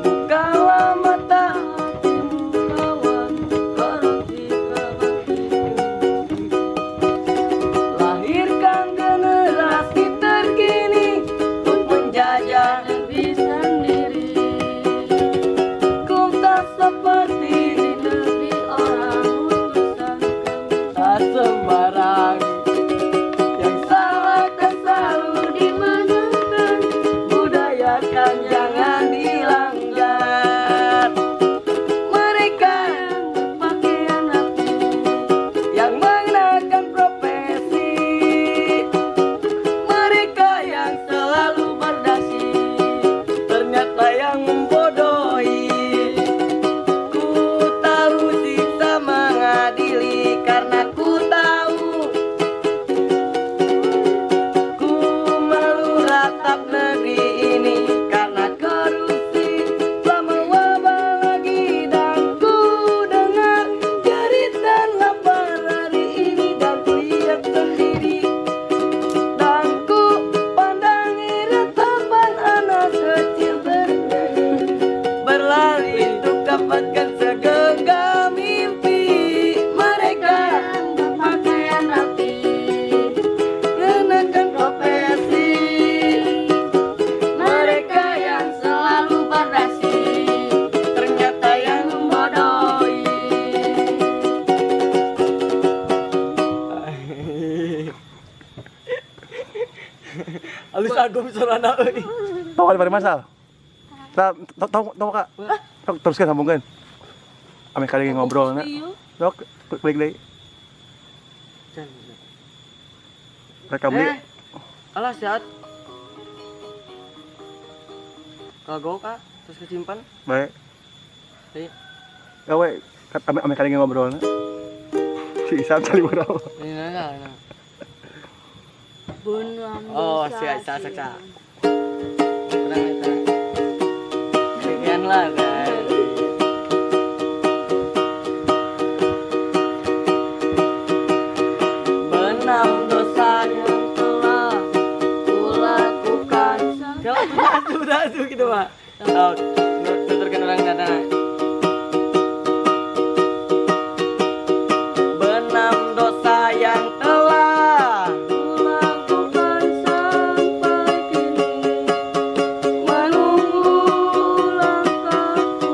Bukalah mata hatimu kawan, koreksi lahirkan generasi terkini untuk menjajah negeri sendiri. Ku tak seperti di negeri orang utusan, tak sembarang yang salah tak selalu dimenangkan, budayakan jangan dilanggar. Mereka yang berpakaian rapi, yang mengenakan profesi, mereka yang selalu berdasi, ternyata yang membodohi. Ku tahu siksa mengadili karena ku tahu ku malu ratap negeri ini karena korupsi lama wabah lagi. Dan ku dengar jeritan lapar hari ini dan ku lihat sendiri, dan ku pandangi ratapan anak kecil berlari untuk dapatkan segenggam mimpi. Mereka yang berpakaian rapi, mengenakan profesi, mereka yang selalu berdasi, ternyata yang membodohi. Alus agum sorana euy. Tahu kan dari masal? Tahu Kak. Teruskan sambungkan. Ame kali ngobrol na. Dok, klik deui. Rekam deui. Alah sehat. Kagok Kak, terus kesimpan. Baik. Iya. Gawe ame kali ngobrol na. Si Isam cali berapa? Ini nah. Oh, Saksa. Kurang eta. Sekian lah guys. Benam dosa yang telah kulakukan. Sudah gitu Pak. Oh, tuturkan orang kata. Benam dosa yang telah kulakukan sampai kini, menunggu langkahku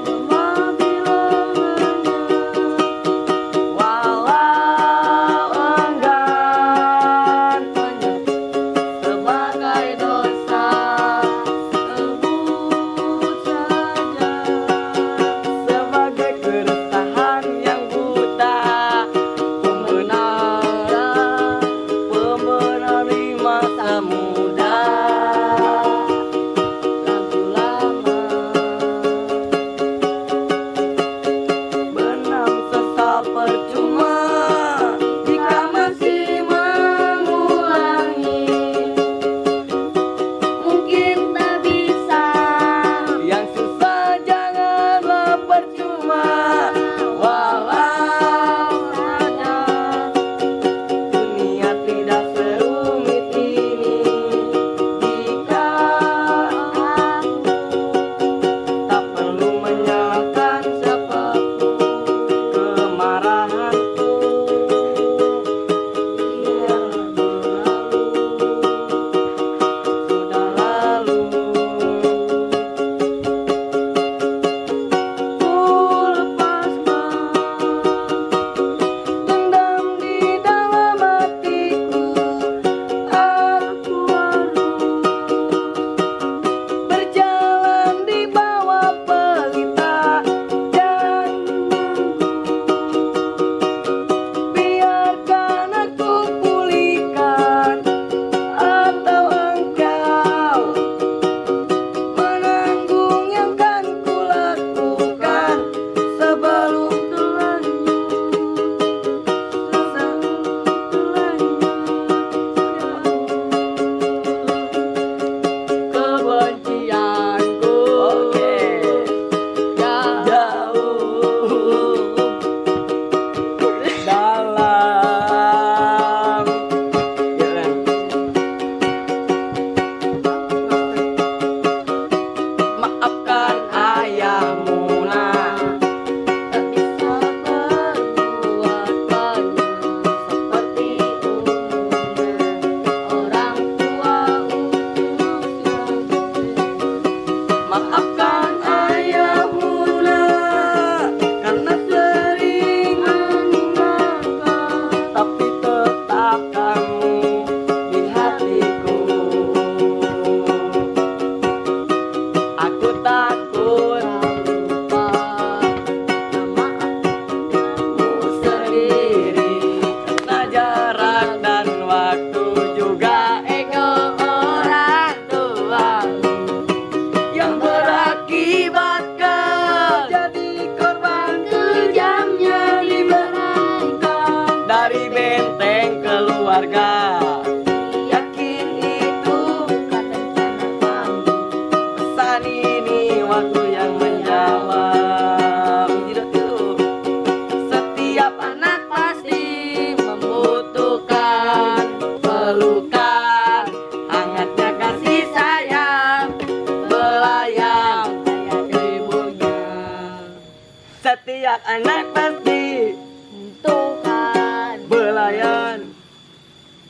memabilangannya. Walau enggan sebagai dosa,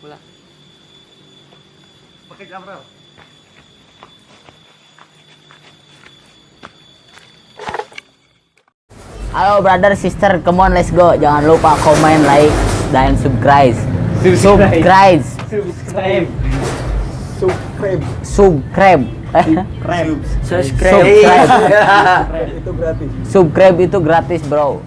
Wala. Pakai kamera. Halo brother, sister, come on, let's go. Jangan lupa komen, like, dan subscribe. Subscribe. Subscribe. Subscribe. Subscribe. Subscribe. Itu gratis. Subscribe itu gratis, bro.